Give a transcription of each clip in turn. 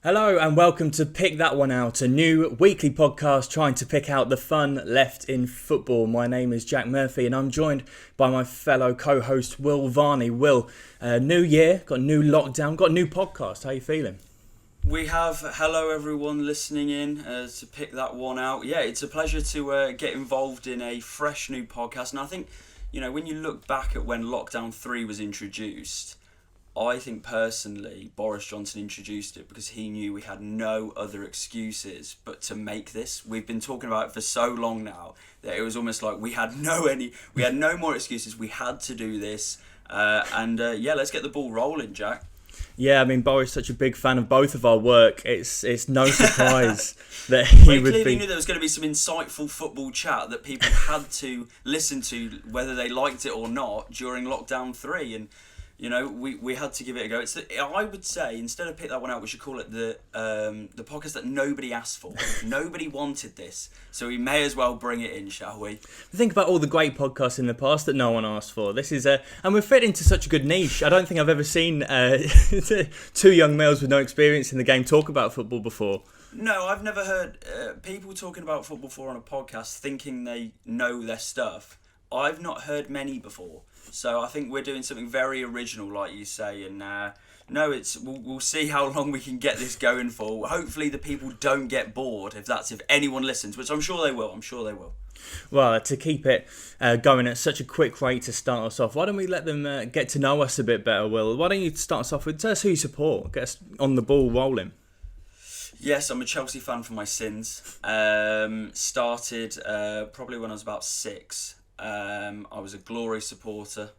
Hello and welcome to Pick That One Out, a new weekly podcast trying to pick out the fun left in football. My name is Jack Murphy and I'm joined by my fellow co-host Will Varney. Will, new year, got a new lockdown, got a new podcast. How are you feeling? We have hello everyone listening in to pick that one out. Yeah, it's a pleasure to get involved in a fresh new podcast. And I think, when you look back at when Lockdown 3 was introduced, I think personally Boris Johnson introduced it because he knew we had no other excuses but to make this. We've been talking about it for so long now that it was almost like we had no more excuses. We had to do this. Let's get the ball rolling, Jack. Yeah, I mean, Boris is such a big fan of both of our work. It's no surprise that he would be... clearly knew there was going to be some insightful football chat that people had to listen to, whether they liked it or not, during Lockdown 3. And, we had to give it a go. I would say, instead of Pick That One Out, we should call it the podcast that nobody asked for. Nobody wanted this. So we may as well bring it in, shall we? Think about all the great podcasts in the past that no one asked for. This is and we're fit into such a good niche. I don't think I've ever seen two young males with no experience in the game talk about football before. No, I've never heard people talking about football before on a podcast thinking they know their stuff. I've not heard many before. So I think we're doing something very original, like you say, and we'll see how long we can get this going for. Hopefully the people don't get bored if anyone listens, which I'm sure they will. Well, to keep it going at such a quick rate to start us off, why don't we let them get to know us a bit better, Will? Why don't you start us off with tell us who you support, get us on the ball rolling. Yes, I'm a Chelsea fan for my sins. Started probably when I was about 6. I was a Glory supporter.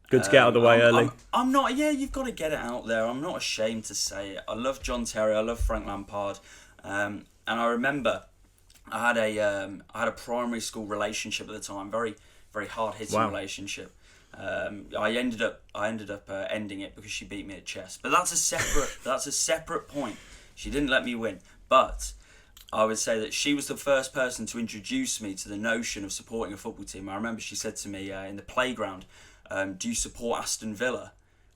Good to get out of the way early. I'm not. Yeah, you've got to get it out there. I'm not ashamed to say it. I love John Terry. I love Frank Lampard. And I remember I had a primary school relationship at the time. Very, very hard hitting relationship. I ended up ending it because she beat me at chess. But that's a separate point. She didn't let me win. But I would say that she was the first person to introduce me to the notion of supporting a football team. I remember she said to me in the playground, do you support Aston Villa?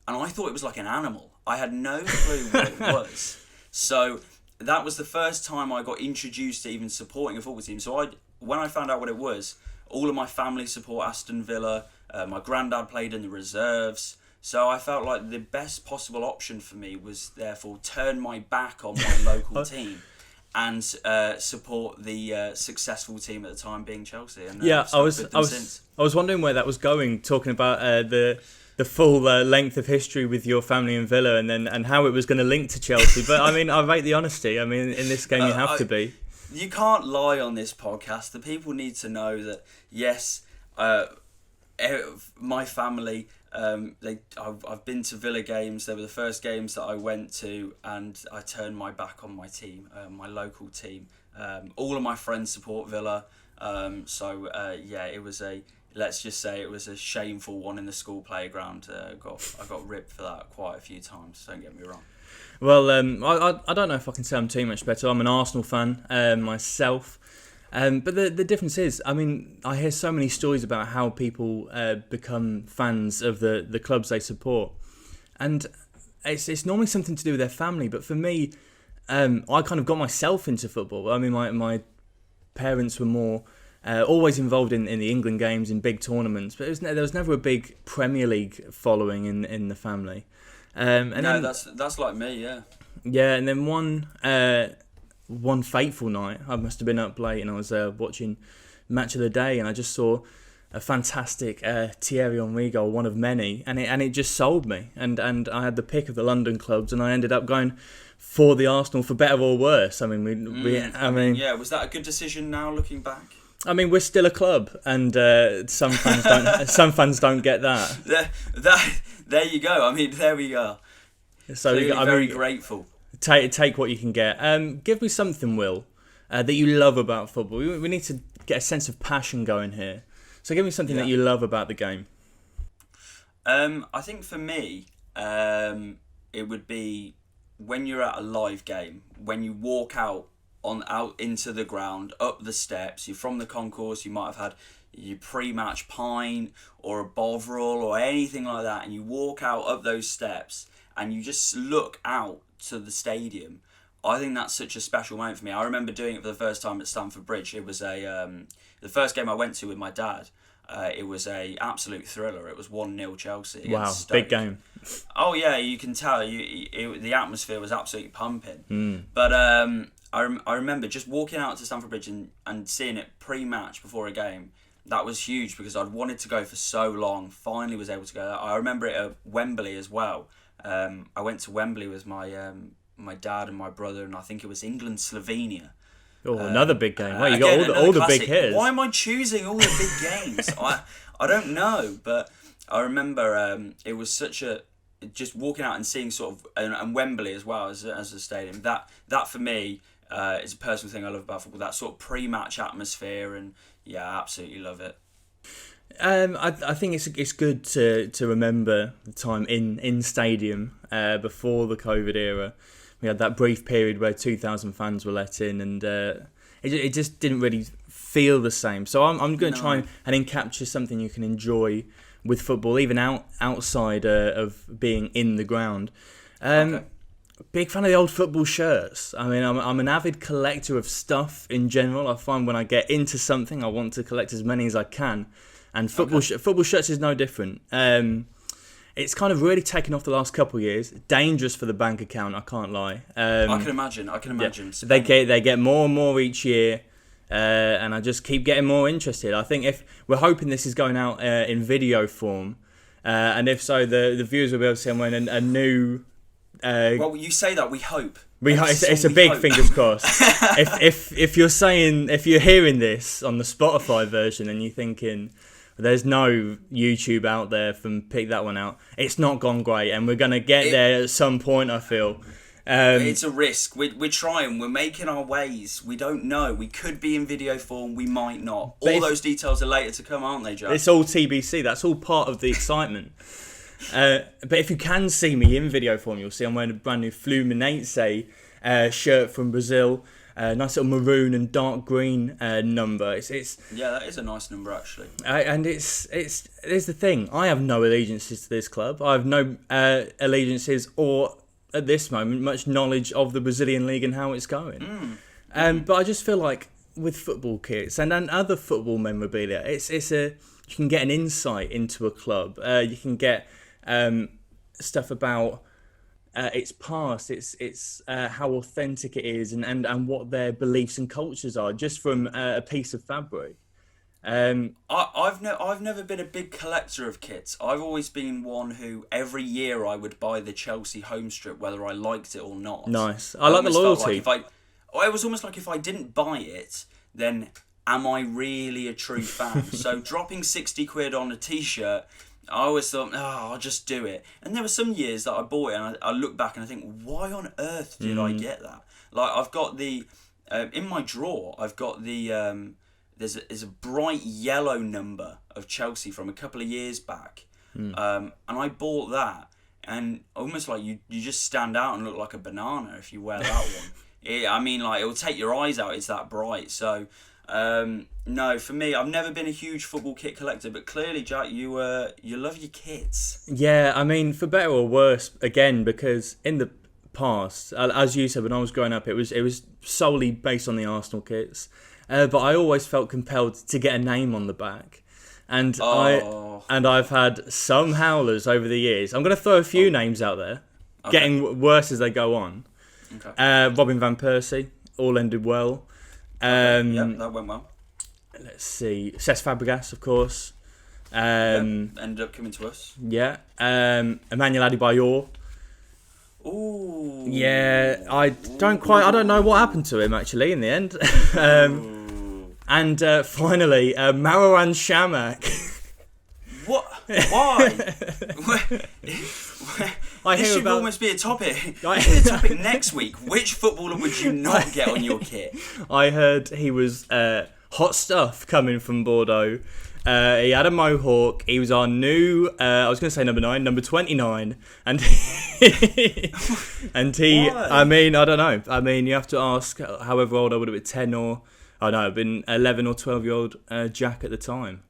And I thought it was like an animal. I had no clue what it was. So that was the first time I got introduced to even supporting a football team. So when I found out what it was, all of my family support Aston Villa. My granddad played in the reserves. So I felt like the best possible option for me was therefore turn my back on my local team and support the successful team at the time, being Chelsea. And, I was wondering where that was going, talking about the full length of history with your family in Villa, and how it was going to link to Chelsea. But I mean, I rate the honesty. I mean, in this game, you have to be. You can't lie on this podcast. The people need to know that yes, my family. I've been to Villa games. They were the first games that I went to, and I turned my back on my team, my local team. All of my friends support Villa, it was let's just say it was a shameful one in the school playground. I got ripped for that quite a few times. Don't get me wrong. Well, I don't know if I can say I'm too much better. I'm an Arsenal fan myself. But the difference is, I mean, I hear so many stories about how people become fans of the clubs they support. And it's normally something to do with their family. But for me, I kind of got myself into football. I mean, my parents were more always involved in the England games, in big tournaments. But there was never a big Premier League following in the family. That's like me, yeah. Yeah, and then one fateful night, I must have been up late and I was watching Match of the Day, and I just saw a fantastic Thierry Henry goal, one of many, and it just sold me. And I had the pick of the London clubs, and I ended up going for the Arsenal, for better or worse. I mean, was that a good decision now looking back? I mean, we're still a club, and some fans don't get that. There you go. I mean, there we go. So I'm very grateful. Take what you can get. Give me something, Will, that you love about football. We need to get a sense of passion going here. So give me something that you love about the game. I think for me, it would be when you're at a live game, when you walk out into the ground, up the steps, you're from the concourse, you might have had your pre-match pint or a bovril or anything like that, and you walk out up those steps and you just look out to the stadium. I think that's such a special moment for me. I remember doing it for the first time at Stamford Bridge. It was the first game I went to with my dad. It was a absolute thriller. It was 1-0 Chelsea against Wow, Stoke. big game. Oh yeah, you can tell. The atmosphere was absolutely pumping. Mm. But I remember just walking out to Stamford Bridge and seeing it pre-match before a game. That was huge because I'd wanted to go for so long. Finally was able to go. I remember it at Wembley as well. I went to Wembley with my dad and my brother, and I think it was England-Slovenia. Oh, another big game. Well, you Again, got all the big classic. hitters. Why am I choosing all the big games? I don't know, but I remember it was such a just walking out and seeing sort of and Wembley as well as a stadium. That for me is a personal thing I love about football. That sort of pre-match atmosphere, and yeah, I absolutely love it. I think it's good to remember the time in stadium before the COVID era. We had that brief period where 2,000 fans were let in, and it just didn't really feel the same. So I'm going to try and capture something you can enjoy with football, even outside of being in the ground. Okay. Big fan of the old football shirts. I mean, I'm an avid collector of stuff in general. I find when I get into something, I want to collect as many as I can. And football shirts is no different. It's kind of really taken off the last couple of years. Dangerous for the bank account, I can't lie. I can imagine. Yeah. They get more and more each year, and I just keep getting more interested. I think if we're hoping this is going out in video form, and if so, the viewers will be able to see a new. Well, you say that, we hope. It's a big fingers crossed. if you're hearing this on the Spotify version and you're thinking there's no YouTube out there from pick that one out, it's not gone great, and we're gonna get there at some point, I feel. It's a risk. We're trying. We're making our ways. We don't know. We could be in video form. We might not. All those details are later to come, aren't they, Jack? It's all TBC. That's all part of the excitement. But if you can see me in video form, you'll see I'm wearing a brand new Fluminense shirt from Brazil. Nice little maroon and dark green number. Yeah, that is a nice number actually. And it's here's the thing. I have no allegiances to this club. I have no allegiances or at this moment much knowledge of the Brazilian league and how it's going. But I just feel like with football kits and other football memorabilia, you can get an insight into a club. You can get stuff about its past, its how authentic it is, and what their beliefs and cultures are, just from a piece of fabric. I've never been a big collector of kits. I've always been one who every year I would buy the Chelsea home strip whether I liked it or not. Nice. I like the loyalty. It was almost like if I didn't buy it, then am I really a true fan? So dropping 60 quid on a t-shirt, I always thought, I'll just do it. And there were some years that I bought it and I look back and I think, why on earth did I get that? Like, I've got the, in my drawer, I've got the, there's a bright yellow number of Chelsea from a couple of years back. And I bought that, and almost like you just stand out and look like a banana if you wear that one. It will take your eyes out, it's that bright. So, no, for me, I've never been a huge football kit collector, but clearly, Jack, you love your kits. Yeah, I mean, for better or worse, again, because in the past, as you said, when I was growing up, it was solely based on the Arsenal kits. But I always felt compelled to get a name on the back, and I've had some howlers over the years. I'm going to throw a few names out there, getting worse as they go on. Okay. Robin van Persie, all ended well. Yeah, that went well. Let's see, Cesc Fabregas, of course. Ended up coming to us. Yeah. Emmanuel Adebayor. Ooh. Yeah, I don't know what happened to him actually in the end. And finally, Marouane Chamakh. What? Why? This should almost be a topic. Next week. Which footballer would you not get on your kit? I heard he was hot stuff coming from Bordeaux. He had a mohawk. He was our new, I was going to say number 29. And he, Why? I mean, I don't know. I mean, you have to ask however old I would have been, 10 or, I don't know, I've been 11 or 12-year-old Jack at the time.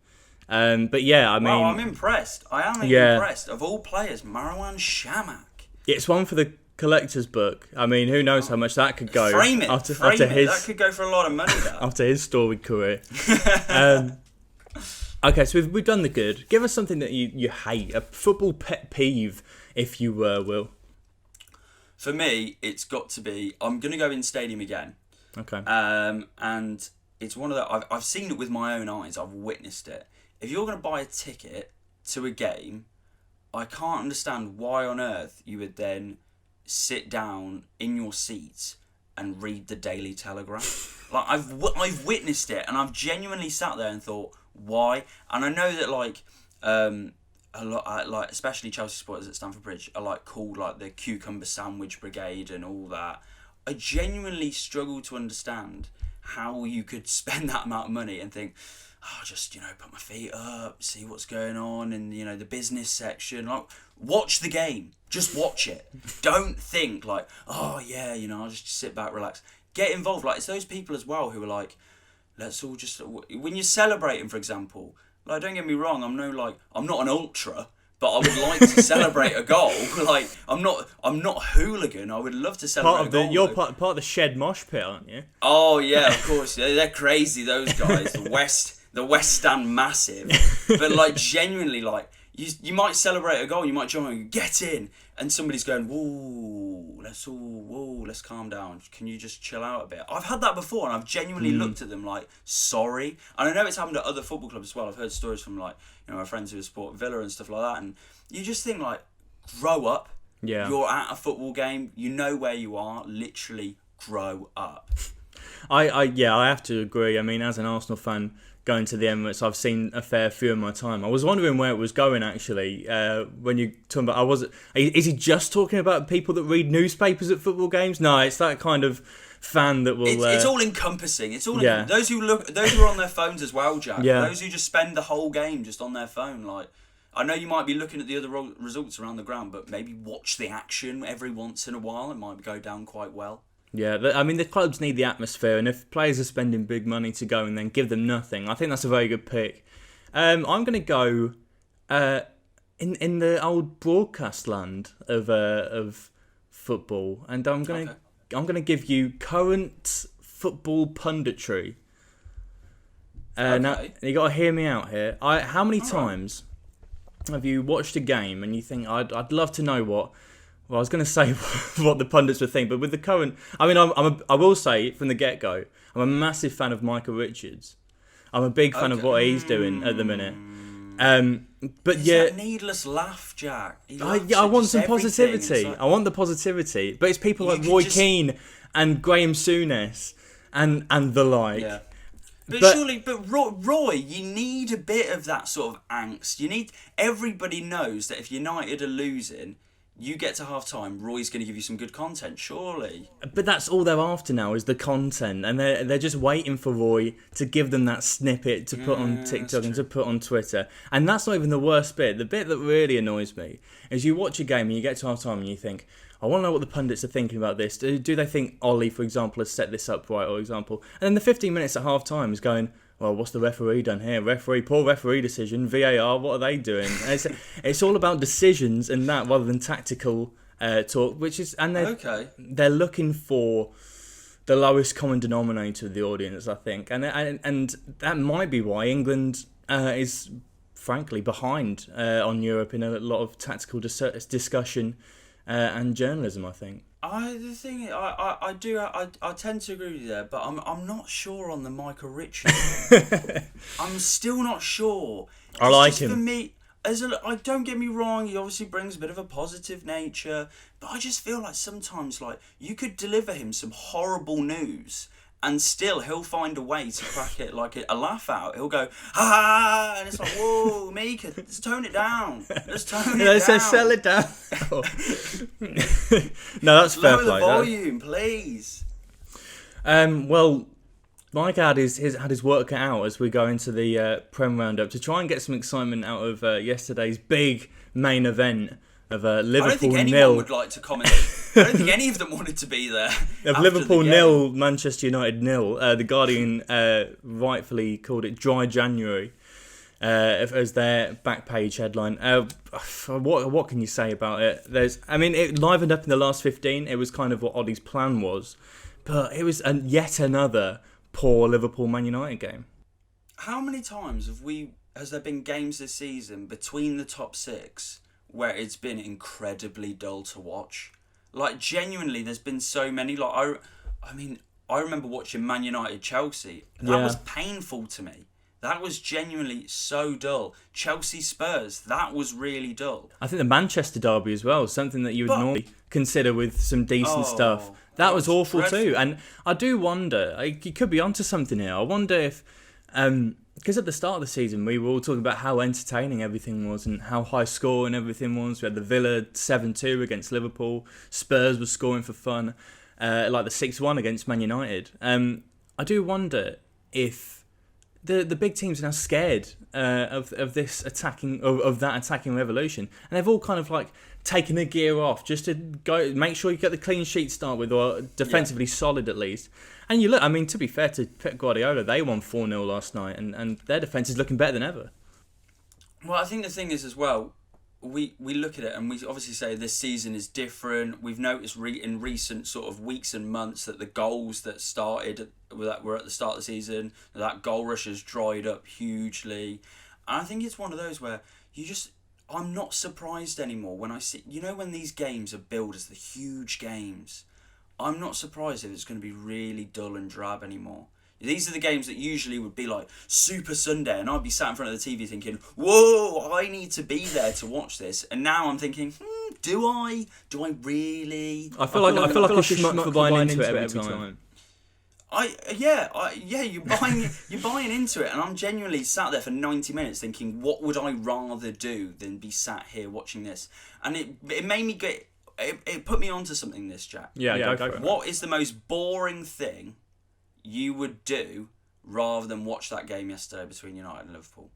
But yeah, I mean... Wow, I'm impressed. I am impressed. Of all players, Marouane Chamakh. It's one for the collector's book. I mean, who knows how much that could go. Frame it. After His, that could go for a lot of money. After his storied career. Okay, so we've done the good. Give us something that you hate, a football pet peeve, if you will. For me, it's got to be. I'm gonna go in stadium again. Okay. And it's one of the. I've seen it with my own eyes. I've witnessed it. If you're gonna buy a ticket to a game, I can't understand why on earth you would then sit down in your seats and read the Daily Telegraph. Like I've witnessed it, and I've genuinely sat there and thought, why? And I know that like a lot, like especially Chelsea supporters at Stamford Bridge are like called like the cucumber sandwich brigade and all that. I genuinely struggle to understand how you could spend that amount of money and think, oh, just put my feet up, see what's going on in the business section. Like, watch the game, just watch it. Don't think like, oh yeah, I'll just sit back, relax. Get involved. Like, it's those people as well who are like, let's all just, when you're celebrating, for example, like, don't get me wrong, I'm not an ultra, but I would like to celebrate a goal. Like, I'm not a hooligan. I would love to celebrate a goal. You're part of the shed mosh pit, aren't you? Oh yeah, of course. They're crazy, those guys. The West Stand massive. But like, genuinely, like, you might celebrate a goal, you might jump and get in, and somebody's going, let's calm down. Can you just chill out a bit? I've had that before, and I've genuinely looked at them like, sorry. And I know it's happened at other football clubs as well. I've heard stories from like, my friends who support Villa and stuff like that, and you just think like, grow up. Yeah. You're at a football game, you know where you are, literally grow up. I have to agree. I mean, as an Arsenal fan, going to the Emirates, I've seen a fair few in my time. I was wondering where it was going actually. When you talking about, is he just talking about people that read newspapers at football games? No, it's that kind of fan that will. It's all encompassing. It's all those who are on their phones as well, Jack. Yeah. Those who just spend the whole game just on their phone. Like, I know you might be looking at the other results around the ground, but maybe watch the action every once in a while. It might go down quite well. Yeah, I mean, the clubs need the atmosphere, and if players are spending big money to go and then give them nothing, I think that's a very good pick. I'm going to go in the old broadcast land of football, and I'm going to give you current football punditry. Now you got to hear me out here. How many times have you watched a game and you think I'd love to know what? Well, I was going to say what the pundits would think, but with the current, I mean, I will say from the get-go, I'm a massive fan of Micah Richards. I'm a big fan of what he's doing at the minute. But it's yeah, that needless laugh, Jack. I want some positivity. I want the positivity, but it's people like Roy Keane and Graham Souness and the like. Yeah. But Roy, you need a bit of that sort of angst. Everybody knows that if United are losing, you get to half time, Roy's going to give you some good content, surely. But that's all they're after now is the content, and they're just waiting for Roy to give them that snippet to put on TikTok and to put on Twitter. And that's not even the worst bit. The bit that really annoys me is you watch a game and you get to half time and you think, I want to know what the pundits are thinking about this. Do they think Ollie, for example, has set this up right, or example? And then the 15 minutes at half time is going, well, what's the referee done here? Poor referee decision. VAR, what are they doing? And it's all about decisions and that rather than tactical talk, which is, and they're looking for the lowest common denominator of the audience, I think, and that might be why England is frankly behind on Europe in a lot of tactical discussion and journalism, I think. I tend to agree with you there, but I'm not sure on the Micah Richards. I'm still not sure. I like him. For me, don't get me wrong, he obviously brings a bit of a positive nature, but I just feel like sometimes like you could deliver him some horrible news and still he'll find a way to crack it like a laugh out. He'll go, ha, and it's like, whoa, Mika, let's tone it down. Let's sell it down. No, that's fair play. Lower the volume, please. Well, Mike had his work cut out as we go into the Prem Roundup to try and get some excitement out of yesterday's big main event of Liverpool 0. I don't think anyone would like to comment. I don't think any of them wanted to be there. Of Liverpool 0, Manchester United 0. The Guardian rightfully called it Dry January. as their back page headline. What can you say about it? It livened up in the last 15. It was kind of what Ollie's plan was, but it was yet another poor Liverpool Man United game. How many times has there been games this season between the top six where it's been incredibly dull to watch? Like, genuinely, there's been so many. Like, I remember watching Man United Chelsea. That was painful to me. That was genuinely so dull. Chelsea Spurs, that was really dull. I think the Manchester derby as well, something that you would normally consider with some decent stuff. That was awful dreadful too. And I do wonder, you could be onto something here. I wonder if, because at the start of the season, we were all talking about how entertaining everything was and how high scoring everything was. We had the Villa 7-2 against Liverpool. Spurs was scoring for fun, like the 6-1 against Man United. I do wonder if the big teams are now scared of this attacking of that attacking revolution, and they've all kind of like taken a gear off just to go make sure you get the clean sheet to start with, or defensively solid at least. And you look, I mean, to be fair to Pep Guardiola, they won 4-0 last night, and their defence is looking better than ever. Well, I think the thing is as well, we look at it and we obviously say this season is different. We've noticed in recent sort of weeks and months that the goals that were at the start of the season, that goal rush has dried up hugely. And I think it's one of those where I'm not surprised anymore when I see, when these games are billed as the huge games, I'm not surprised if it's going to be really dull and drab anymore. These are the games that usually would be like Super Sunday, and I'd be sat in front of the TV thinking, whoa, I need to be there to watch this. And now I'm thinking, do I? Do I really? I feel like a schmuck for buying into it every time. You're buying into it, and I'm genuinely sat there for 90 minutes thinking, what would I rather do than be sat here watching this? And it made me it put me onto something, this, Jack. Yeah, go for it. What is the most boring thing you would do rather than watch that game yesterday between United and Liverpool?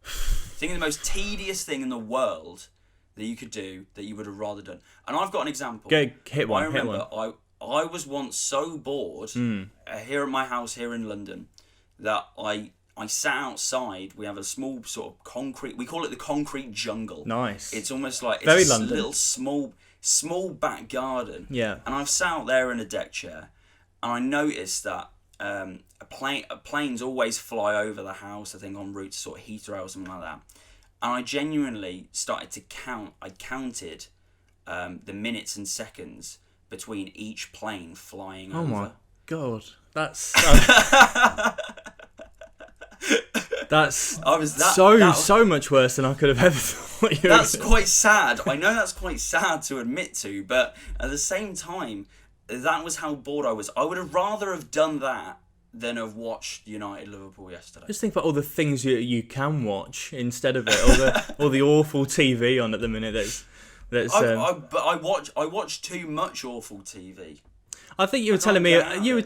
Think of the most tedious thing in the world that you could do that you would have rather done. And I've got an example. Hit one. I remember I was once so bored here at my house here in London that I sat outside. We have a small sort of concrete, we call it the concrete jungle. Nice. It's almost like Very it's London. A little small back garden. Yeah. And I've sat out there in a deck chair, and I noticed that planes always fly over the house, I think en route to sort of Heathrow or something like that. And I genuinely started to count. I counted the minutes and seconds between each plane flying over. Oh my god, that's so much worse than I could have ever thought. That's quite sad. I know that's quite sad to admit to, but at the same time, that was how bored I was. I would have rather have done that than have watched United Liverpool yesterday. Just think about all the things you can watch instead of it, all the awful TV on at the minute. I watch too much awful TV. I think you were telling me you were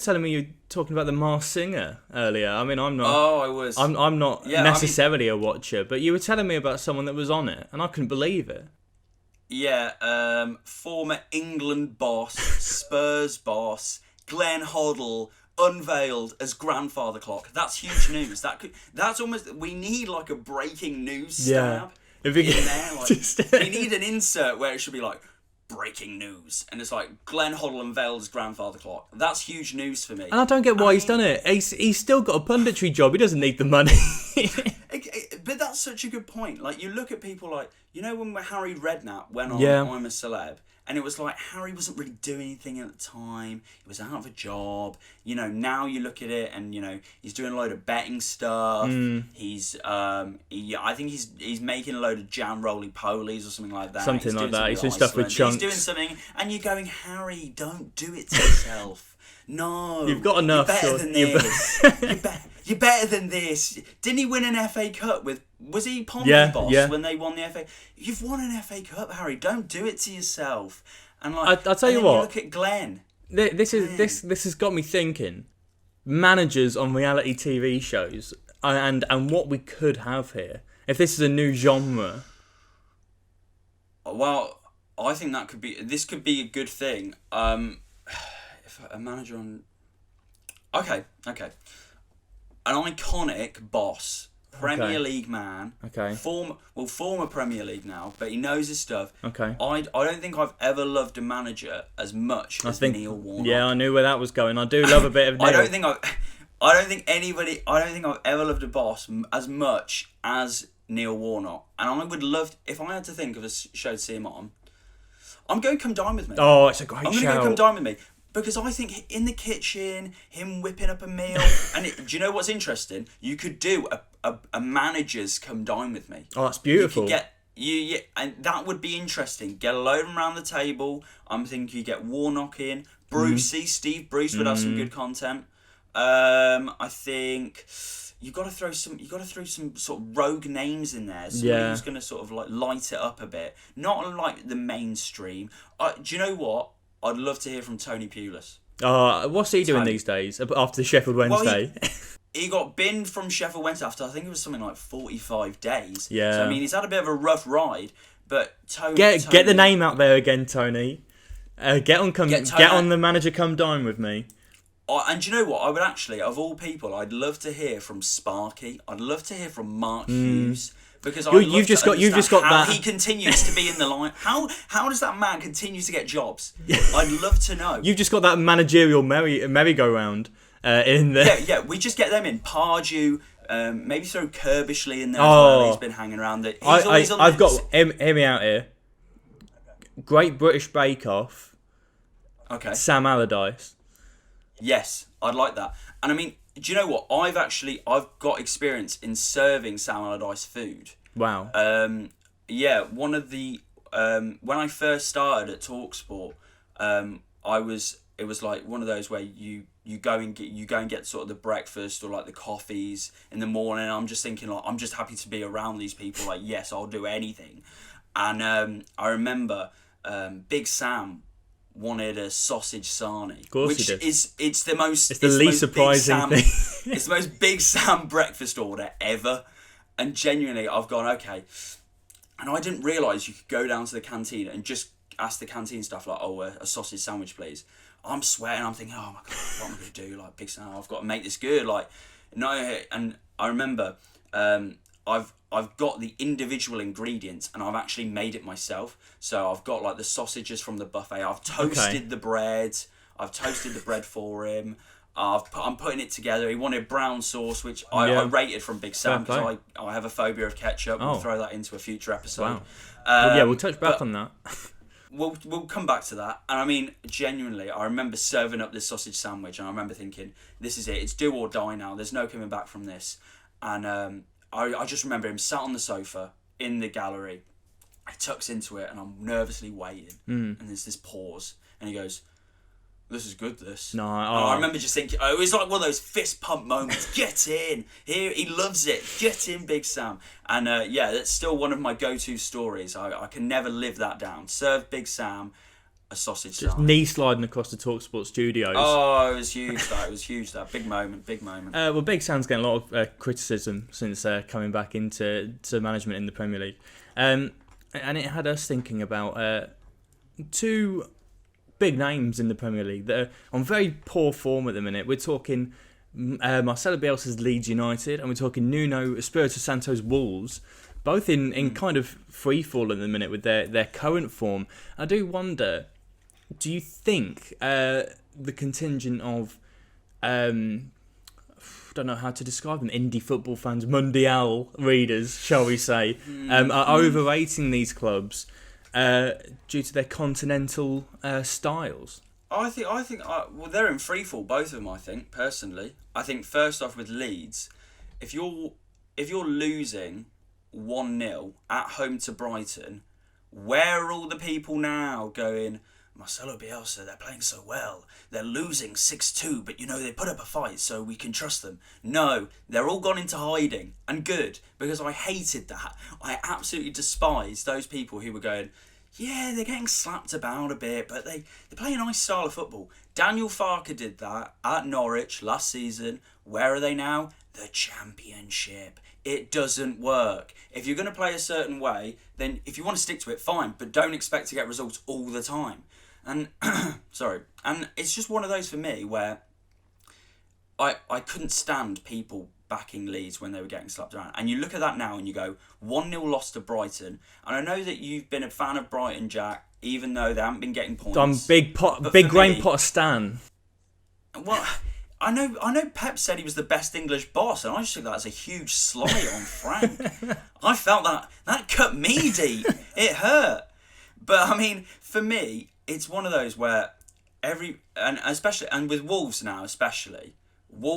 talking about the Masked Singer earlier. I mean, I'm not. Oh, I was. I'm not necessarily a watcher, but you were telling me about someone that was on it, and I couldn't believe it. Yeah, former England boss, Spurs boss, Glenn Hoddle, unveiled as grandfather clock. That's huge news. That's almost. We need like a breaking news stab in there. Like, we need an insert where it should be like breaking news, and it's like Glenn Hoddle unveiled as grandfather clock. That's huge news for me. And I don't get why he's done it. He's still got a punditry job. He doesn't need the money. But that's such a good point. Like, you look at people like, when Harry Redknapp went on I'm a Celeb, and it was like Harry wasn't really doing anything at the time. He was out of a job. Now you look at it and, he's doing a load of betting stuff. He's, I think he's making a load of jam roly-polies or something like that. Something like that. He's doing stuff with chunks. He's doing something, and you're going, Harry, don't do it to yourself. No. You've got enough. You're better than this. You're better than this. Didn't he win an FA Cup with... Was he Pompey boss when they won the FA? You've won an FA Cup, Harry. Don't do it to yourself. And like, I'll tell you what. Look at Glenn. This has got me thinking. Managers on reality TV shows and what we could have here if this is a new genre. Well, I think that could be. This could be a good thing. If a manager on. Okay. An iconic boss Premier League man. Okay. Former Premier League now, but he knows his stuff. Okay. I don't think I've ever loved a manager as much as Neil Warnock. Yeah, I knew where that was going. I do love a bit of Neil. I don't think I've ever loved a boss as much as Neil Warnock. And I would love, if I had to think of a show to see him on, I'm going Come Dine With Me. Oh, it's a great show. I'm going to go Come Dine With Me. Because I think in the kitchen, him whipping up a meal, and do you know what's interesting? You could do a manager's Come Dine With Me. Oh, that's beautiful. You could get and that would be interesting. Get a load of them around the table. I'm thinking you get Warnock in, Brucey, Steve Bruce would have some good content. I think you got to throw some sort of rogue names in there. Somebody who's going to sort of like light it up a bit, not like the mainstream. Do you know what? I'd love to hear from Tony Pulis. What's he doing these days after the Sheffield Wednesday? Well, he got binned from Sheffield Wednesday after I think it was something like 45 days. Yeah. So I mean, he's had a bit of a rough ride, but Tony get the name out there again, Tony. Get on the manager Come Dine With Me. And do you know what? I would actually, of all people, I'd love to hear from Sparky. I'd love to hear from Mark Hughes. Because you've just got how he continues to be in the line. How does that man continue to get jobs? I'd love to know. You've just got that managerial merry-go-round in there. Yeah. We just get them in. Pardew, maybe throw Kirbishley in there as well. He's been hanging around. I've got hear me out here. Great British Bake Off. Okay. Sam Allardyce. Yes, I'd like that. And I mean, do you know what? I've got experience in serving Sam Allardyce food. Wow. One of the when I first started at TalkSport, it was like one of those where you go and get sort of the breakfast or like the coffees in the morning. I'm just thinking like I'm just happy to be around these people. Like yes, I'll do anything. And I remember Big Sam wanted a sausage sarnie, which it's the least surprising thing. It's the most Big Sam breakfast order ever, and genuinely I've gone okay, and I didn't realise you could go down to the canteen and just ask the canteen staff like, a sausage sandwich please. I'm sweating, I'm thinking, oh my god, what am I going to do? Like Big Sam, I've got to make this good. Like no, and I remember I've got the individual ingredients and I've actually made it myself. So I've got like the sausages from the buffet. I've toasted the bread. I've toasted the bread for him. I'm putting it together. He wanted brown sauce, which I rated from Big Sam because I have a phobia of ketchup. We'll throw that into a future episode. Wow. We'll touch back on that. We'll come back to that. And I mean, genuinely, I remember serving up this sausage sandwich and I remember thinking, this is it. It's do or die now. There's no coming back from this. And I just remember him sat on the sofa in the gallery. He tucks into it and I'm nervously waiting. And there's this pause. And he goes, this is good, this. No, I remember just thinking, it was like one of those fist pump moments. Get in. Here, he loves it. Get in, Big Sam. And that's still one of my go-to stories. I can never live that down. Serve Big Sam a sausage just salad. Knee sliding across the TalkSport studios. Oh, it was huge. It was huge. That big moment. Well, Big Sam's getting a lot of criticism since coming back into management in the Premier League, and it had us thinking about two big names in the Premier League that are on very poor form at the minute. We're talking Marcelo Bielsa's Leeds United, and we're talking Nuno Espirito Santo's Wolves. Both in kind of free fall at the minute with their current form. I do wonder, do you think the contingent of, I don't know how to describe them, indie football fans, Mundial readers, shall we say, are overrating these clubs due to their continental styles? I think they're in free fall, both of them. I think personally, first off with Leeds, if you're losing 1-0 at home to Brighton, where are all the people now going, Marcelo Bielsa, they're playing so well, they're losing 6-2, but they put up a fight, so we can trust them? No, they're all gone into hiding, and good, because I hated that. I absolutely despised those people who were going, yeah, they're getting slapped about a bit, but they play a nice style of football. Daniel Farke did that at Norwich last season. Where are they now? The Championship. It doesn't work. If you're going to play a certain way, then if you want to stick to it, fine, but don't expect to get results all the time. And and it's just one of those for me where I couldn't stand people backing Leeds when they were getting slapped around. And you look at that now and you go, 1-0 loss to Brighton. And I know that you've been a fan of Brighton, Jack, even though they haven't been getting points. I'm big Graham Potter stan. Well, I know Pep said he was the best English boss, and I just took that as a huge slight on Frank. I felt that cut me deep. It hurt. But I mean, for me, it's one of those where and with Wolves now especially,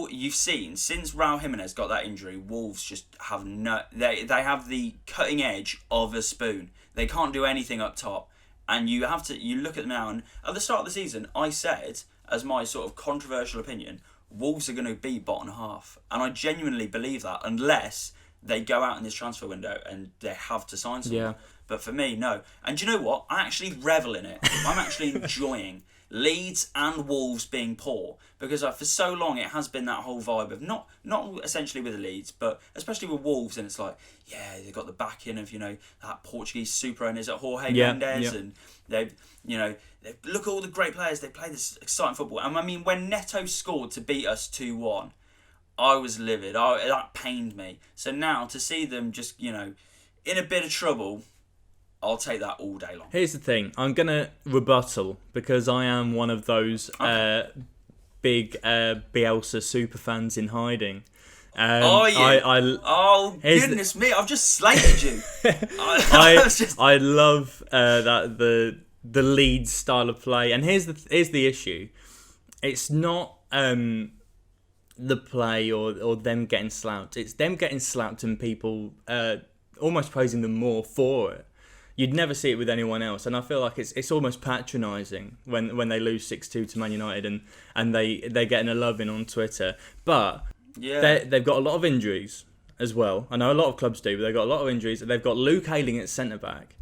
you've seen since Raul Jimenez got that injury, Wolves just have they have the cutting edge of a spoon. They can't do anything up top, and you look at them now. And at the start of the season, I said, as my sort of controversial opinion, Wolves are going to be bottom half, and I genuinely believe that unless they go out in this transfer window and they have to sign someone. Yeah. But for me, no. And do you know what? I actually revel in it. I'm actually enjoying Leeds and Wolves being poor, because for so long it has been that whole vibe of not essentially with the Leeds, but especially with Wolves, and it's like, yeah, they've got the backing of, that Portuguese super owners at Jorge Mendes, and they've look at all the great players, they play this exciting football. And I mean, when Neto scored to beat us 2-1, I was livid. That pained me. So now to see them just, in a bit of trouble, I'll take that all day long. Here's the thing. I'm going to rebuttal, because I am one of those big Bielsa super fans in hiding. Oh, yeah. Goodness me, I've just slated you. I love that the Leeds style of play. And here's the issue. It's not the play or them getting slapped. It's them getting slapped and people almost praising them more for it. You'd never see it with anyone else, and I feel like it's almost patronising when they lose 6-2 to Man United and they're getting a loving on Twitter. But they've got a lot of injuries as well. I know a lot of clubs do, but they've got a lot of injuries. They've got Luke Ayling at centre back,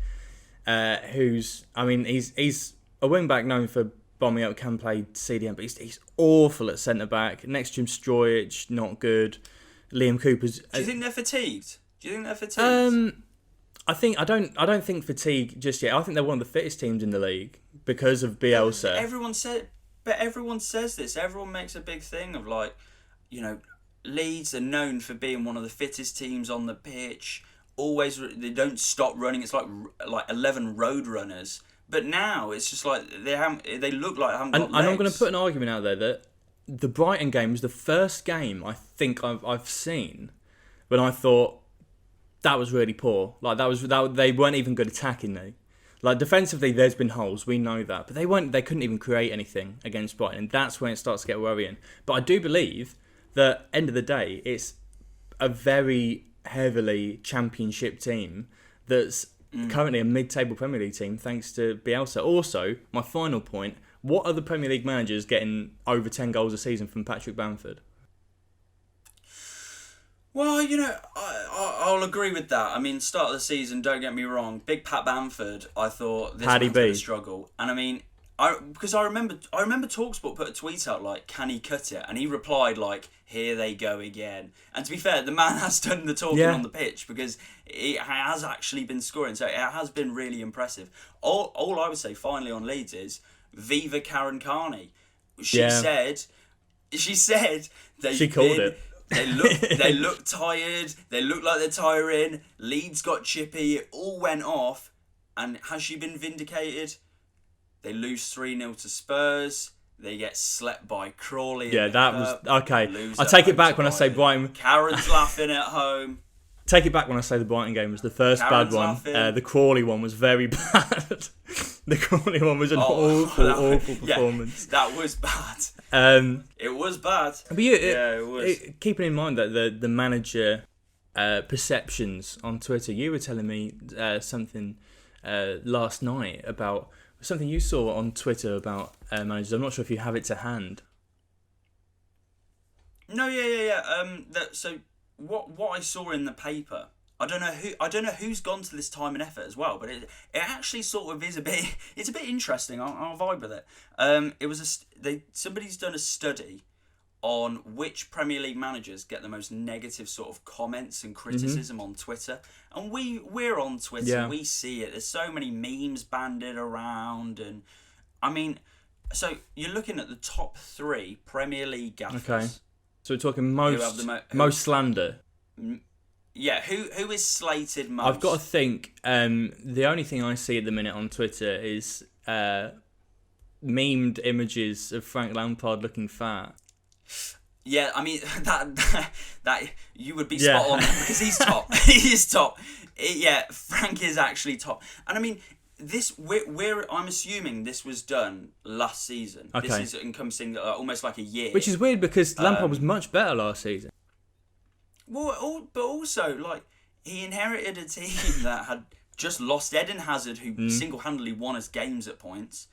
he's a wing back known for bombing up, can play CDM, but he's awful at centre back. Next to him, Strojic, not good. Liam Cooper's. Do you think they're fatigued? I don't think fatigue just yet. I think they're one of the fittest teams in the league because of Bielsa. Everyone says this. Everyone makes a big thing of Leeds are known for being one of the fittest teams on the pitch. Always, they don't stop running. It's like 11 road runners. But now it's just like they look like they haven't got legs. And I'm going to put an argument out there that the Brighton game was the first game I think I've seen when I thought that was really poor. Like they weren't even good attacking though. Like defensively, there's been holes, we know that, but they couldn't even create anything against Brighton, and that's when it starts to get worrying. But I do believe that end of the day, it's a very heavily Championship team that's currently a mid-table Premier League team thanks to Bielsa. Also, my final point: what are the Premier League managers getting over 10 goals a season from Patrick Bamford? Well, I'll agree with that. I mean, start of the season, don't get me wrong, big Pat Bamford, I thought this man's going to struggle. And I mean, because I remember TalkSport put a tweet out like, can he cut it? And he replied like, here they go again. And to be fair, the man has done the talking on the pitch, because it has actually been scoring. So it has been really impressive. All I would say finally on Leeds is, Viva Karen Carney. She said she called it. They look tired. They look like they're tiring. Leeds got chippy. It all went off. And has she been vindicated? They lose 3-0 to Spurs. They get slept by Crawley. Yeah, that was okay. I take it back when I say Brighton. Karen's laughing at home. Take it back when I say the Brighton game was the first Karen's bad one. The Crawley one was very bad. The Crawley one was an awful performance. Yeah, that was bad. It was bad. But it was. Keeping in mind that the manager perceptions on Twitter, you were telling me something last night about something you saw on Twitter about managers. I'm not sure if you have it to hand. No, yeah. So what I saw in the paper, I don't know who's gone to this time and effort as well, but it actually sort of is it's a bit interesting. I'll vibe with it. Somebody's done a study on which Premier League managers get the most negative sort of comments and criticism on Twitter, and we're on Twitter. Yeah. We see it. There's so many memes banded around, and I mean, so you're looking at the top 3 Premier League gaffers. Okay. So we're talking Who have the most slander. Yeah, who is slated most? I've got to think. The only thing I see at the minute on Twitter is memed images of Frank Lampard looking fat. Yeah, I mean that you would be spot on because he's top. He is top. Frank is actually top. And I mean, I'm assuming this was done last season. Okay. This is encompassing almost like a year. Which is weird because Lampard was much better last season. Well, but also like he inherited a team that had just lost Eden Hazard, who single-handedly won us games at points.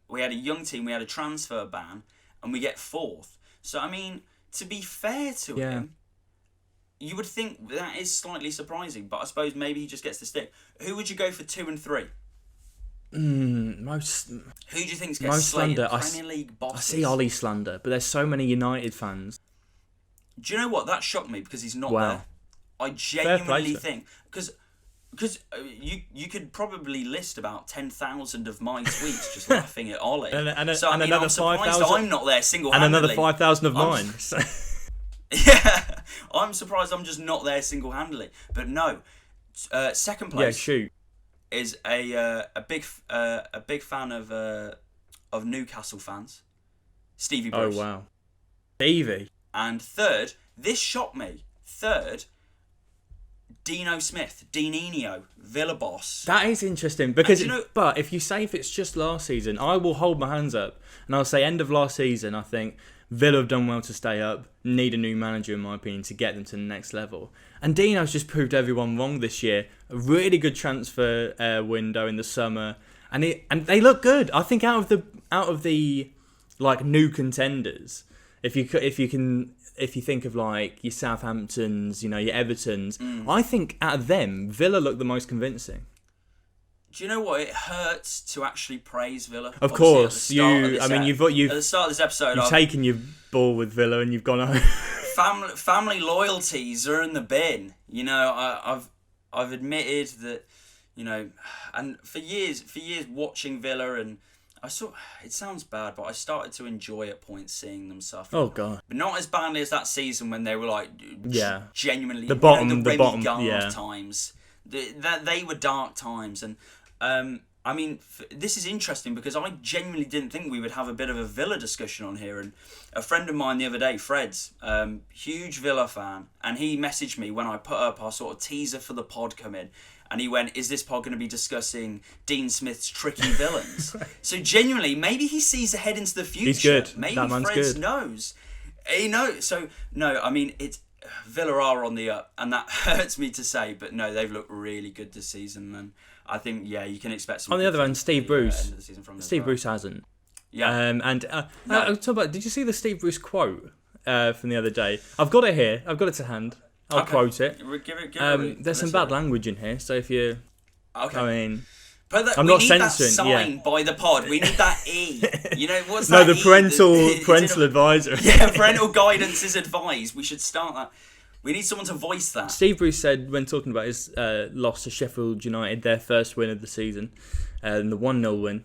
We had a young team. We had a transfer ban, and we get fourth. So, I mean, to be fair to him, you would think that is slightly surprising, but I suppose maybe he just gets the stick. Who would you go for 2 and 3? Who do you think's gets slated? Premier League bosses. I see Ollie slander, but there's so many United fans. Do you know what? That shocked me because he's not there. I genuinely think... Because you could probably list about 10,000 of my tweets just laughing at Ollie. And another 5,000. I'm not there single-handedly. And another 5,000 of mine. Yeah, I'm surprised I'm just not there single-handedly. But no, second place is a big fan of Newcastle fans, Stevie Bruce. Oh wow, Stevie. And third, this shocked me. Third, Dino Smith, Dininho, Villa boss. That is interesting because, but if it's just last season, I will hold my hands up and I'll say end of last season. I think Villa have done well to stay up. Need a new manager, in my opinion, to get them to the next level. And Dino's just proved everyone wrong this year. A really good transfer window in the summer, and they look good. I think out of the like new contenders, if you think of like your Southamptons, your Evertons, I think out of them, Villa look the most convincing. Do you know what? It hurts to actually praise Villa. Of course, you've at the start of this episode, you've taken your ball with Villa and you've gone home. Family loyalties are in the bin. I've admitted that, and for years watching Villa, and it sounds bad, but I started to enjoy at points seeing them suffer. Oh god! But not as badly as that season when they were like genuinely the bottom times. They were dark times, and I mean, this is interesting because I genuinely didn't think we would have a bit of a Villa discussion on here. And a friend of mine the other day, Fred's, huge Villa fan, and he messaged me when I put up our sort of teaser for the pod come in. And he went, is this pod going to be discussing Dean Smith's tricky villains? So genuinely, maybe he sees ahead into the future. He's good. Maybe that man's Fred good. knows. He knows. So, no, I mean, Villa are on the up, and that hurts me to say, but no, they've looked really good this season. And I think, you can expect some. On the other hand, Steve Bruce. Steve Bruce hasn't. Yeah. I'll talk about, did you see the Steve Bruce quote from the other day? I've got it here. I've got it to hand. I'll quote it. There's some bad language in here, so if you... Okay. I mean... I'm not censoring. That sign by the pod. We need that E. What's that? No, the parental advisor. Yeah, parental guidance is advised. We should start that. We need someone to voice that. Steve Bruce said, when talking about his loss to Sheffield United, their first win of the season, and the 1-0 win,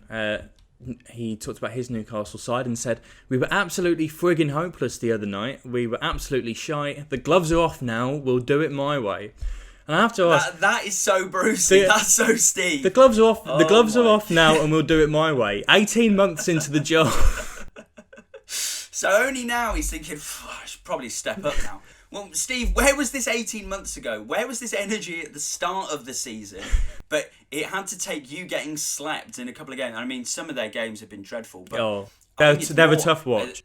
he talked about his Newcastle side and said, we were absolutely frigging hopeless the other night. We were absolutely shy. The gloves are off now. We'll do it my way. And I have to ask... That is so Brucey. That's so Steve. The gloves are off. The gloves are off now, and we'll do it my way. 18 months into the job. So only now he's thinking, I should probably step up now. Well, Steve, where was this 18 months ago? Where was this energy at the start of the season? But it had to take you getting slapped in a couple of games. I mean, some of their games have been dreadful. But they're a tough watch.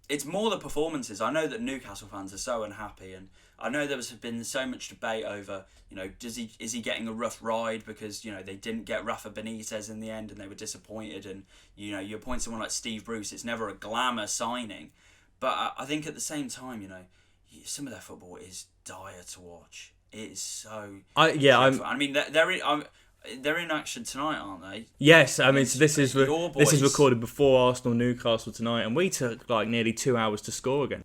It's more the performances. I know that Newcastle fans are so unhappy, and I know there's been so much debate over, is he getting a rough ride because, they didn't get Rafa Benitez in the end and they were disappointed, and, you appoint someone like Steve Bruce, it's never a glamour signing. But I think at the same time, some of their football is dire to watch. It is so... I mean, they're in action tonight, aren't they? Yes, I mean, so this is recorded before Arsenal Newcastle tonight, and we took like nearly 2 hours to score again.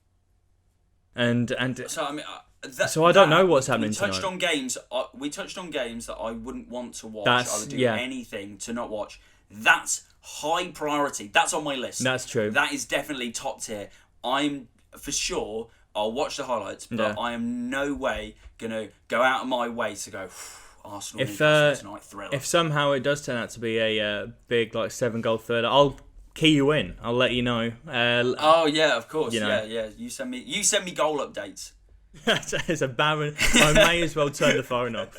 And so I mean, I don't know what's happening tonight. We touched on games that I wouldn't want to watch. I would do anything to not watch. That's high priority. That's on my list. That's true. That is definitely top tier. I'm for sure, I'll watch the highlights, but Yeah. I am no way going to go out of my way to go, Arsenal If Newcastle tonight, thriller. if somehow it does turn out to be a big 7-goal thriller, I'll key you in. I'll let you know. Oh yeah, of course. You know. Yeah. You send me goal updates. It's a barren. I may as well turn the phone off.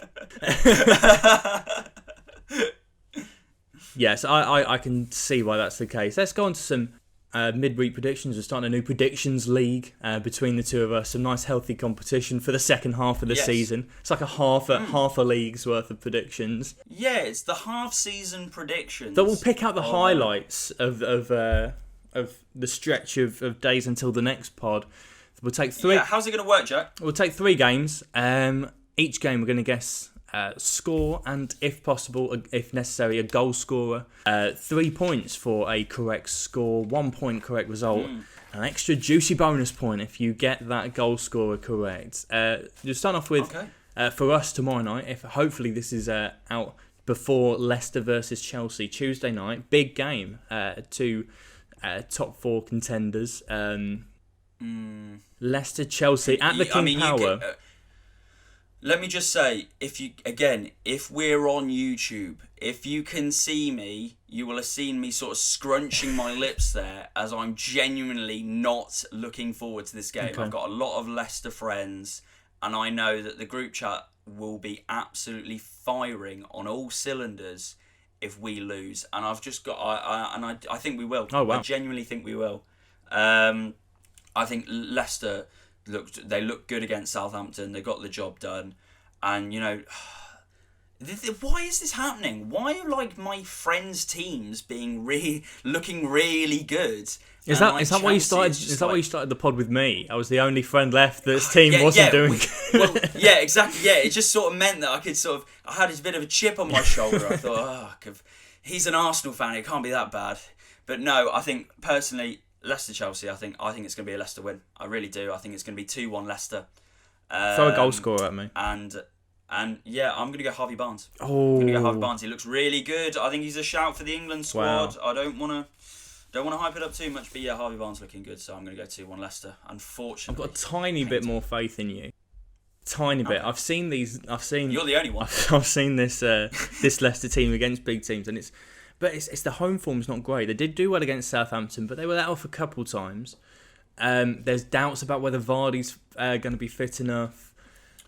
Yes, I can see why that's the case. Let's go on to some midweek predictions. We're starting a new predictions league between the two of us. Some nice healthy competition for the second half of the season. It's like a half a league's worth of predictions. Yeah, it's the half-season predictions. So we'll pick out the highlights of the stretch of days until the next pod. We'll take 3. Yeah, how's it going to work, Jack? We'll take 3 games. Each game we're going to guess score and, if possible, if necessary, a goal scorer. 3 points for a correct score, 1 point correct result, an extra juicy bonus point if you get that goal scorer correct. We'll start off with, for us tomorrow night, if hopefully this is out before Leicester versus Chelsea, Tuesday night, big game, 2 top 4 contenders. Leicester, Chelsea at the King Power. Let me just say, if we're on YouTube, if you can see me, you will have seen me sort of scrunching my lips there, as I'm genuinely not looking forward to this game. Okay. I've got a lot of Leicester friends, and I know that the group chat will be absolutely firing on all cylinders if we lose. And I've just got, I think we will. Oh, wow. I genuinely think we will. I think Leicester looked good against Southampton. They got the job done, and why is this happening? Why are my friends' teams being looking really good? Is that why you started? Is that why you started the pod with me? I was the only friend left that's team wasn't doing. Well, yeah, exactly. Yeah, it just sort of meant that I could I had this bit of a chip on my shoulder. I thought, he's an Arsenal fan. It can't be that bad. But no, I think personally, Leicester Chelsea. I think it's going to be a Leicester win. I really do. I think it's going to be 2-1 Leicester. Throw a goal scorer at me. And yeah, I'm going to go Harvey Barnes. Oh, I'm going to go Harvey Barnes. He looks really good. I think he's a shout for the England squad. Wow. I don't want to hype it up too much, but yeah, Harvey Barnes looking good. So I'm going to go 2-1 Leicester. Unfortunately, I've got a tiny bit more faith in you. Tiny bit. Okay. I've seen. You're the only one. I've seen this Leicester team against big teams, and it's the home form's not great. They did do well against Southampton, but they were let off a couple times. There's doubts about whether Vardy's going to be fit enough.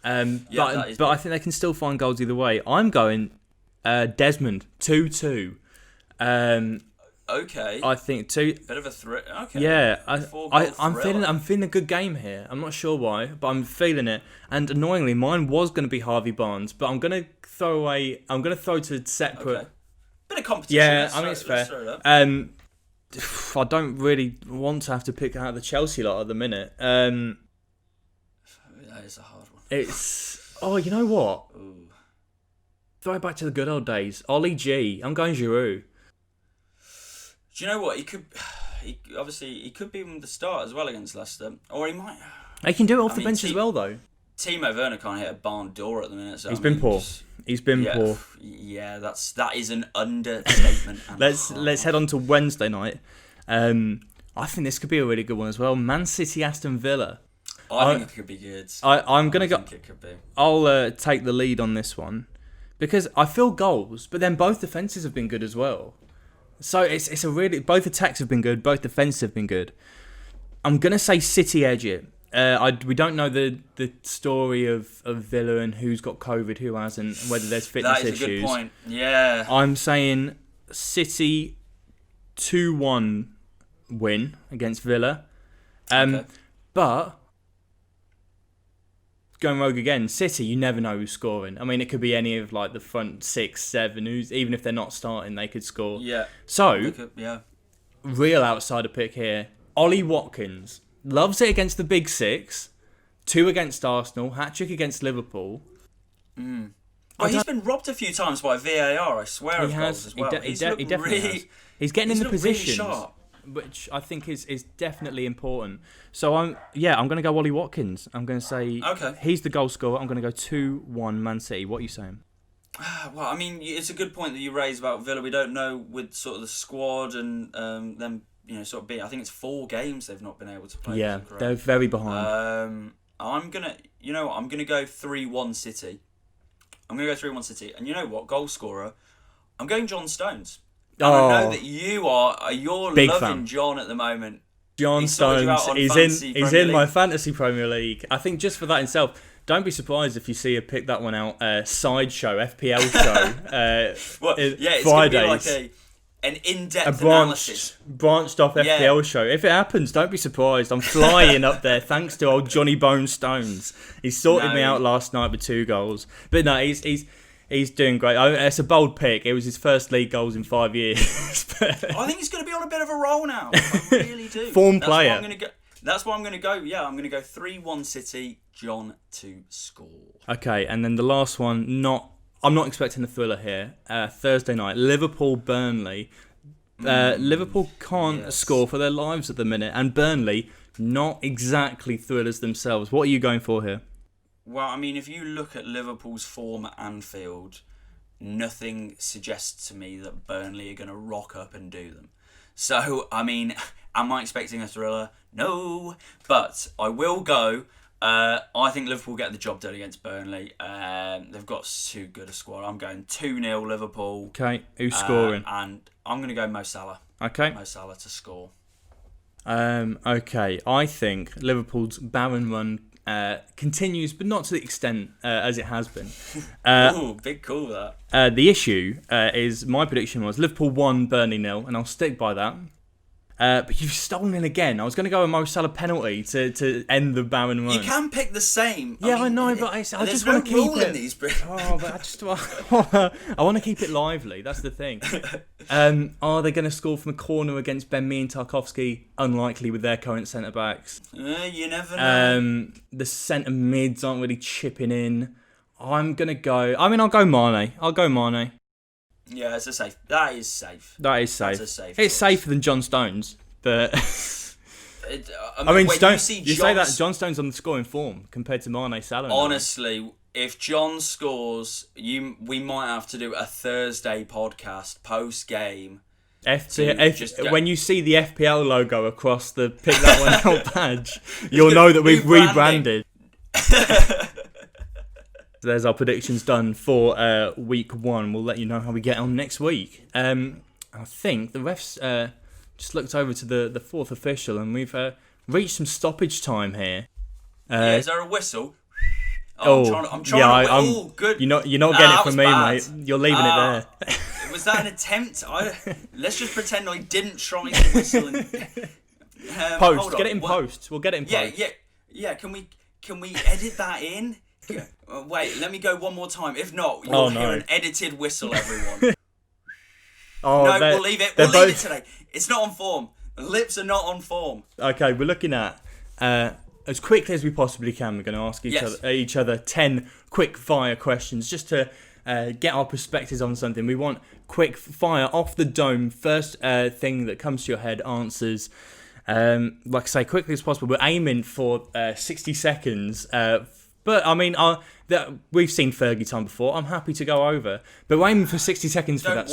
But I think they can still find goals either way. I'm going Desmond 2-2. Okay. I think 2. Bit of a threat. Okay. Yeah, I'm feeling a good game here. I'm not sure why, but I'm feeling it. And annoyingly, mine was going to be Harvey Barnes, but I'm going to throw to separate. Okay. Bit of competition. Yeah, I mean it's fair. I don't really want to have to pick out the Chelsea lot at the minute. That is a hard one. You know what? Ooh. Throw it back to the good old days. Ollie G. I'm going Giroud. Do you know what? He could be in the start as well against Leicester, or he might. He can do it off the bench as well, though. Timo Werner can't hit a barn door at the minute. So He's been poor. Yeah, that is an understatement. Let's head on to Wednesday night. I think this could be a really good one as well. Man City, Aston Villa. I think it could be good. I'm gonna go. It could be. I'll take the lead on this one because I feel goals, but then both defenses have been good as well. So it's a really, both attacks have been good, both defenses have been good. I'm gonna say City edge it. We don't know the story of Villa and who's got COVID, who hasn't, whether there's fitness issues. That is a good point. Yeah. I'm saying City 2-1 win against Villa. But going rogue again, City, you never know who's scoring. I mean, it could be any of the front 6, 7, who's, even if they're not starting, they could score. Yeah. So, real outsider pick here. Ollie Watkins loves it against the big 6. 2 against Arsenal, hat-trick against Liverpool. He's been robbed a few times by VAR, I swear, of goals as well. He definitely has. He's getting in the positions, really sharp. which I think is definitely important. So I'm going to go Ollie Watkins. I'm going to say he's the goal scorer. I'm going to go 2-1 Man City. What are you saying? Well, I mean, it's a good point that you raised about Villa. We don't know with sort of the squad and them sort of be. I think it's 4 games they've not been able to play. Yeah, they're very behind. I'm gonna go 3-1 City. And you know what? Goal scorer. I'm going John Stones. And I know that you're Big loving fan. John at the moment. John Stones is in my fantasy Premier League. I think just for that itself, don't be surprised if you see her pick that one out. Sideshow, FPL show. It's Fridays. going to be like an in-depth analysis. Branched off FPL show. If it happens, don't be surprised. I'm flying up there thanks to old Johnny Bone Stones. He sorted me out last night with 2 goals. But no, he's doing great. It's a bold pick. It was his first league goals in 5 years. I think he's going to be on a bit of a roll now. I really do. Form player. That's why I'm going to go. Yeah, I'm going to go 3-1 City. John to score. Okay, and then the last one. I'm not expecting a thriller here. Thursday night, Liverpool-Burnley. Liverpool can't score for their lives at the minute, and Burnley not exactly thrillers themselves. What are you going for here? Well, I mean, if you look at Liverpool's form at Anfield, nothing suggests to me that Burnley are going to rock up and do them. So, I mean, am I expecting a thriller? No, but I will go. I think Liverpool get the job done against Burnley. They've got too good a squad. I'm going 2-0 Liverpool. Okay, who's scoring? And I'm going to go Mo Salah. Okay. Mo Salah to score. Okay, I think Liverpool's barren run continues, but not to the extent as it has been. Ooh, big call that. The issue is my prediction was Liverpool 1, Burnley 0, and I'll stick by that. But you've stolen it again. I was going to go a Mo Salah penalty to end the barren run. You can pick the same. Yeah, I know, but I just want to keep it. These, I want to keep it lively. That's the thing. Are they going to score from a corner against Ben Mee and Tarkowski? Unlikely with their current centre backs. You never know. The centre mids aren't really chipping in. I'm going to go. I mean, I'll go Mane. Yeah, it's safe. That is safe. That's a safe it's safer than John Stones, but I mean, you say that John Stones on the scoring form compared to Mane, Salah. Honestly, if John scores, we might have to do a Thursday podcast post game. When you see the FPL logo across the pick that one out badge, you'll know that we've rebranded. There's our predictions done for week 1. We'll let you know how we get on next week. I think the refs just looked over to the 4th official, and we've reached some stoppage time here. Is there a whistle? I'm trying. Good. You're not getting it from me, bad. mate. You're leaving it there. Was that an attempt? Let's just pretend I didn't try to whistle. Post. Get it in post. We'll get it in post. Yeah. Can we edit that in? Wait, let me go one more time. If not, you'll hear an edited whistle, everyone. We'll leave it. We'll leave it today. It's not on form. The lips are not on form. Okay, we're looking at as quickly as we possibly can. We're going to ask each other 10 quick fire questions just to get our perspectives on something. We want quick fire off the dome. First thing that comes to your head, answers. Like I say, quickly as possible. We're aiming for 60 seconds. But I mean, we've seen Fergie time before. I'm happy to go over, but we're aiming for 60 seconds for that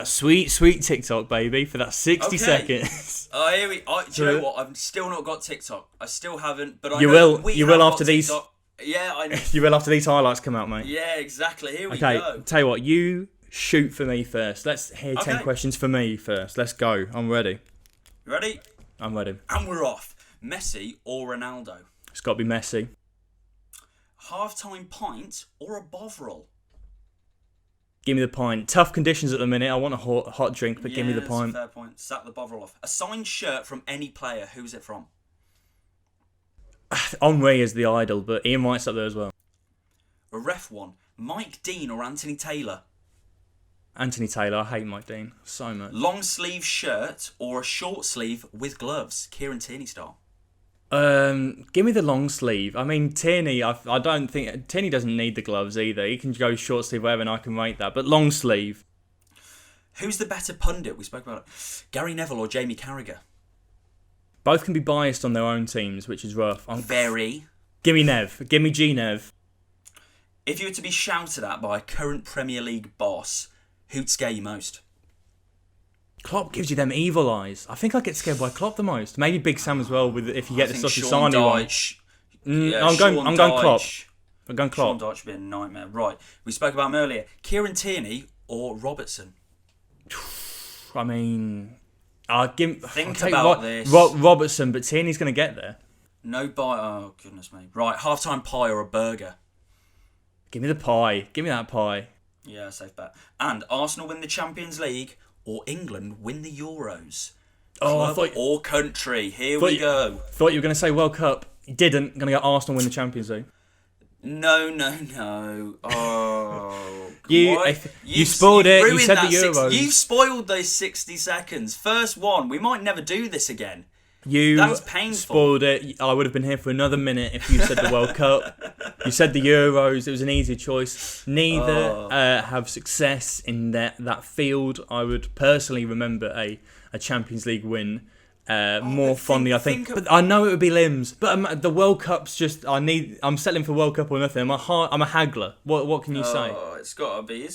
sweet TikTok, baby, for that 60 seconds. Oh, here we. Do you know what? I've still not got TikTok. I still haven't, but you will after these. TikTok. Yeah, I know. You will after these highlights come out, mate. Yeah, exactly. Here we go. Okay, tell you what, you shoot for me first. Let's hear 10 questions for me first. Let's go. I'm ready. You ready? I'm ready. And we're off. Messi or Ronaldo? It's got to be Messi. Half-time pint or a Bovril? Give me the pint. Tough conditions at the minute. I want a hot drink, but give me the pint. Fair point. Sack the Bovril off. A signed shirt from any player. Who's it from? Henri is the idol, but Ian Wright's up there as well. A ref one. Mike Dean or Anthony Taylor? Anthony Taylor. I hate Mike Dean so much. Long sleeve shirt or a short sleeve with gloves? Kieran Tierney style. Give me the long sleeve. I mean, Tierney, I don't think Tierney doesn't need the gloves either. He can go short sleeve wherever, and I can rate that. But long sleeve. Who's the better pundit? We spoke about it. Gary Neville or Jamie Carragher? Both can be biased on their own teams, which is rough. Very. Give me Nev. Give me G Nev. If you were to be shouted at by a current Premier League boss, who'd scare you most? Klopp gives you them evil eyes. I think I get scared by Klopp the most. Maybe Big Sam as well. With if you get the Sean Sosasani one. Dyche. I'm going Klopp. I'm going Sean Klopp. Dyche would be a nightmare. Right, we spoke about him earlier. Kieran Tierney or Robertson? I mean, Think about this. Robertson, but Tierney's going to get there. No bite. Oh goodness me. Right, halftime pie or a burger? Give me the pie. Give me that pie. Yeah, safe bet. And Arsenal win the Champions League or England win the Euros? Club or country? Here we go. Thought you were going to say World Cup. You didn't. Going to go Arsenal win the Champions League. No. Oh, you spoiled it. You said the Euros. You've spoiled those 60 seconds. First one. We might never do this again. That was painful. Spoiled it. I would have been here for another minute if you said the World Cup. You said the Euros. It was an easy choice. Neither have success in that field. I would personally remember a Champions League win more fondly, I think. But I know it would be limbs. But the World Cup's just. I'm settling for World Cup or nothing. I'm a haggler. What can you say? It's gotta be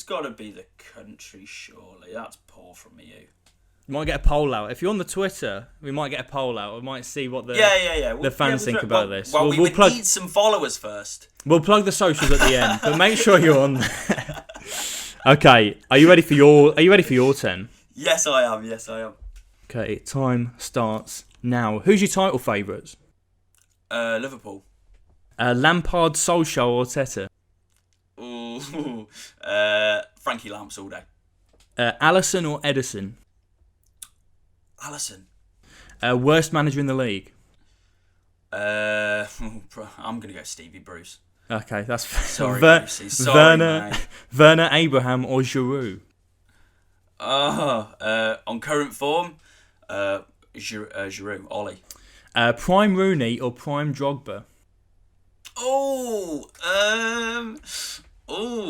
the country. Surely that's poor from you. You might get a poll out. If you're on the Twitter, we might get a poll out. We might see what the fans think about this. Well, we need some followers first. We'll plug the socials at the end, but make sure you're on there. Okay, are you ready for your 10? Yes, I am. Okay, time starts now. Who's your title favourites? Liverpool. Lampard, Solskjaer, or Arteta? Ooh, Frankie Lamps all day. Alisson or Edison? Alisson. Worst manager in the league? I'm gonna go Stevie Bruce. Okay, that's sorry, Brucey. Sorry, Werner, Abraham, or Giroud? On current form, Giroud, Ollie. Prime Rooney or Prime Drogba?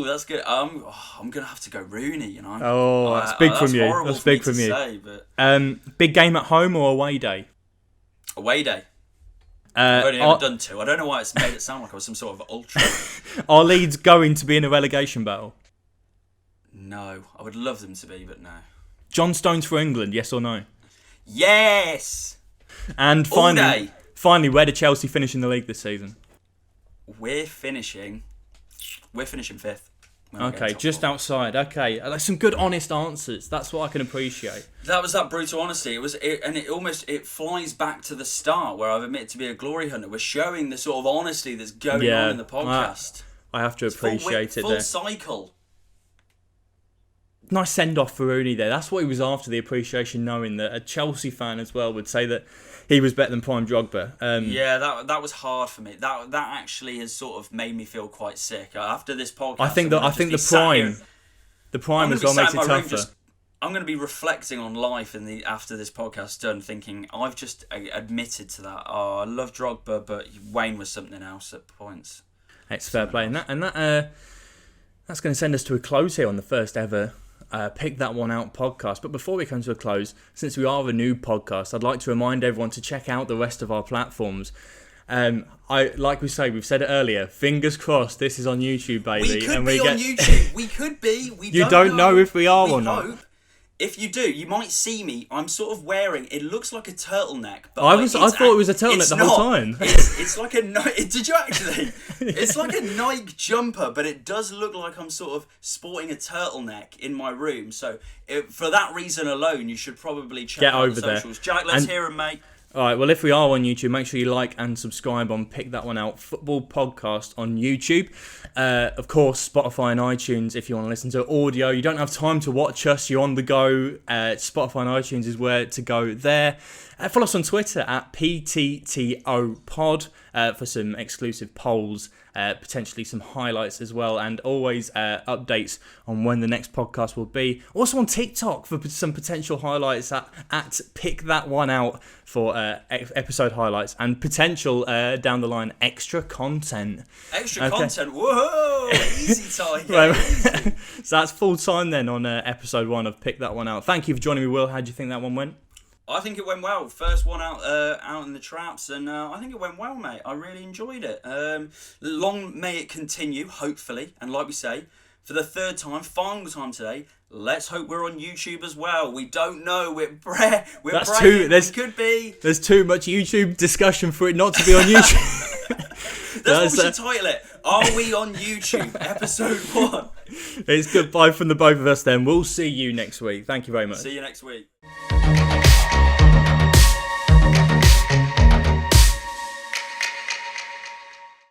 That's good. I'm gonna have to go Rooney. You know. Oh, that's big from you. That's big from you. Say, but... Big game at home or away day? Away day. I've only ever done two. I don't know why it's made it sound like I was some sort of ultra. Are Leeds going to be in a relegation battle? No, I would love them to be, but no. John Stones for England, yes or no? Yes. And finally, where did Chelsea finish in the league this season? We're finishing fifth. Okay, just outside. Okay, that's some good, honest answers. That's what I can appreciate. That was that brutal honesty. It flies back to the start where I've admitted to be a glory hunter. We're showing the sort of honesty that's going on in the podcast. I have to appreciate it. Full cycle. Nice send off for Rooney there. That's what he was after, the appreciation, knowing that a Chelsea fan as well would say that he was better than Prime Drogba. That was hard for me. That actually has sort of made me feel quite sick. After this podcast, I think the prime as well makes it tougher. I'm going to be reflecting on life after this podcast's done, thinking I've just admitted to that. Oh, I love Drogba, but Wayne was something else at points. It's fair play, and that's going to send us to a close here on the first ever Pick That One Out podcast. But before we come to a close, since we are a new podcast, I'd like to remind everyone to check out the rest of our platforms. Like we say, we've said it earlier, fingers crossed this is on YouTube, baby. We could be on YouTube. We could be. You don't know if we are or not. Hope. If you do, you might see me. I'm sort of wearing. It looks like a turtleneck, but I thought it was a turtleneck the whole time. It's like a Nike. Did you actually? It's like a Nike jumper, but it does look like I'm sort of sporting a turtleneck in my room. So for that reason alone, you should probably check out the socials. Jack, let's hear him, mate. Alright, well, if we are on YouTube, make sure you like and subscribe on Pick That One Out Football Podcast on YouTube. Of course, Spotify and iTunes if you want to listen to audio. You don't have time to watch us, you're on the go. Spotify and iTunes is where to go there. Follow us on Twitter at PTTOpod for some exclusive polls, potentially some highlights as well, and always updates on when the next podcast will be. Also on TikTok for some potential highlights at Pick That One Out for episode highlights and potential down the line extra content. Content, whoa! Easy time. So that's full time then on episode 1 of Pick That One Out. Thank you for joining me, Will. How do you think that one went? I think it went well. First one out in the traps, and I think it went well, mate. I really enjoyed it. Long may it continue, hopefully. And like we say, for the third time, final time today. Let's hope we're on YouTube as well. We don't know. We're praying. We could be. There's too much YouTube discussion for it not to be on YouTube. That's what we should title it. Are we on YouTube? Episode 1. It's goodbye from the both of us then. We'll see you next week. Thank you very much. See you next week.